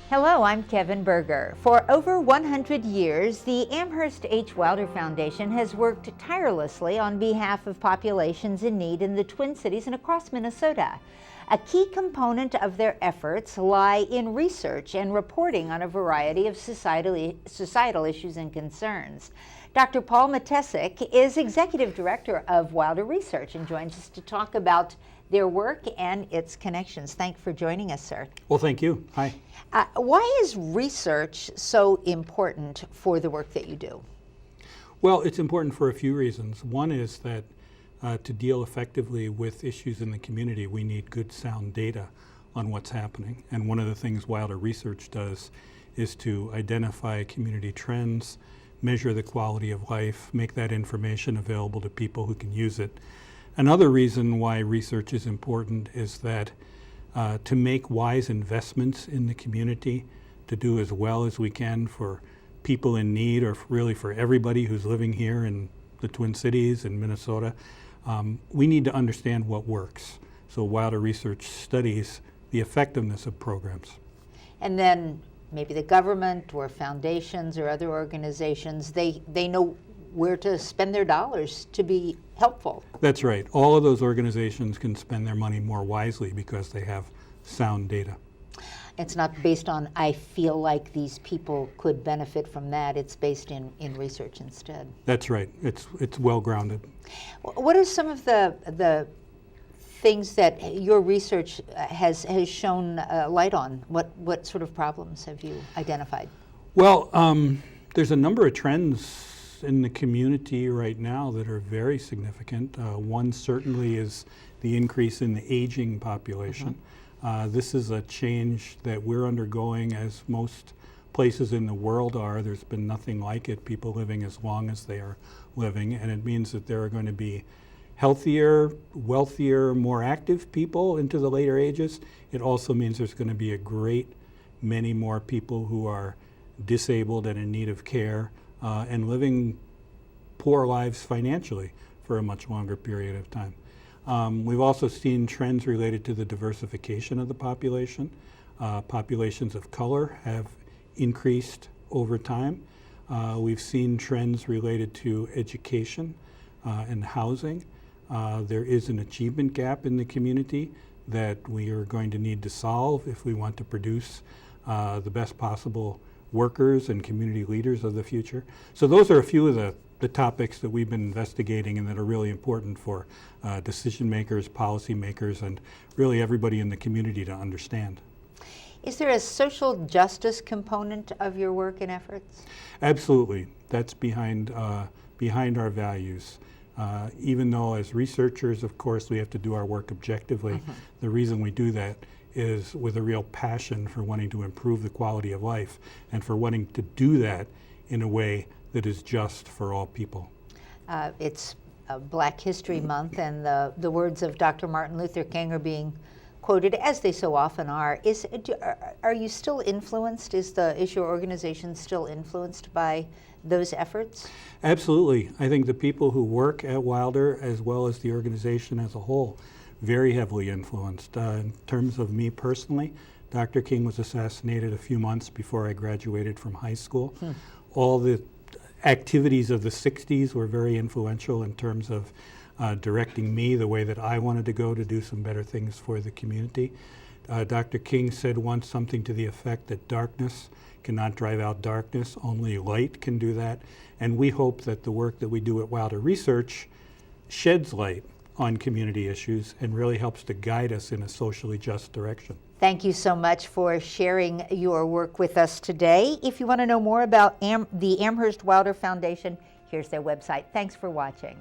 Hello, I'm Kevin Berger. For over 100 years, the Amherst H. Wilder Foundation has worked tirelessly on behalf of populations in need in the Twin Cities and across Minnesota. A key component of their efforts lie in research and reporting on a variety of societal issues and concerns. Dr. Paul Mattessich is Executive Director of Wilder Research and joins us to talk about their work and its connections. Thanks for joining us, sir. Well, thank you. Hi. Why is research so important for the work that you do? Well, it's important for a few reasons. One is that to deal effectively with issues in the community, we need good, sound data on what's happening. And one of the things Wilder Research does is to identify community trends, measure the quality of life, make that information available to people who can use it. Another reason why research is important is that to make wise investments in the community, to do as well as we can for people in need, or really for everybody who's living here in the Twin Cities and Minnesota, we need to understand what works. So Wilder Research studies the effectiveness of programs. And then maybe the government or foundations or other organizations, they know where to spend their dollars to be helpful. That's right. All of those organizations can spend their money more wisely because they have sound data. It's not based on, I feel like these people could benefit from that. It's based in research instead. That's right. It's well grounded. What are some of the things that your research has shown light on? What sort of problems have you identified? Well, there's a number of trends in the community right now that are very significant. One certainly is the increase in the aging population. This is a change that we're undergoing, as most places in the world are. There's been nothing like it, people living as long as they are living, and it means that there are going to be healthier, wealthier, more active people into the later ages. It also means there's going to be a great many more people who are disabled and in need of care and living poor lives financially for a much longer period of time. We've also seen trends related to the diversification of the population. Populations of color have increased over time. We've seen trends related to education and housing. There is an achievement gap in the community that we are going to need to solve if we want to produce the best possible workers and community leaders of the future. So those are a few of the topics that we've been investigating and that are really important for decision makers, policy makers, and really everybody in the community to understand. Is there a social justice component of your work and efforts? Absolutely. That's behind our values. Even though as researchers, of course, we have to do our work objectively, the reason we do that is with a real passion for wanting to improve the quality of life and for wanting to do that in a way that is just for all people. It's Black History Month, and the words of Dr. Martin Luther King are being quoted, as they so often are. Are you still influenced? Is your organization still influenced by those efforts? Absolutely. I think the people who work at Wilder, as well as the organization as a whole, very heavily influenced. In terms of me personally, Dr. King was assassinated a few months before I graduated from high school. All the activities of the 60s were very influential in terms of directing me the way that I wanted to go to do some better things for the community. Dr. King said once something to the effect that darkness cannot drive out darkness, only light can do that. And we hope that the work that we do at Wilder Research sheds light on community issues and really helps to guide us in a socially just direction. Thank you so much for sharing your work with us today. If you want to know more about the Amherst Wilder Foundation, here's their website. Thanks for watching.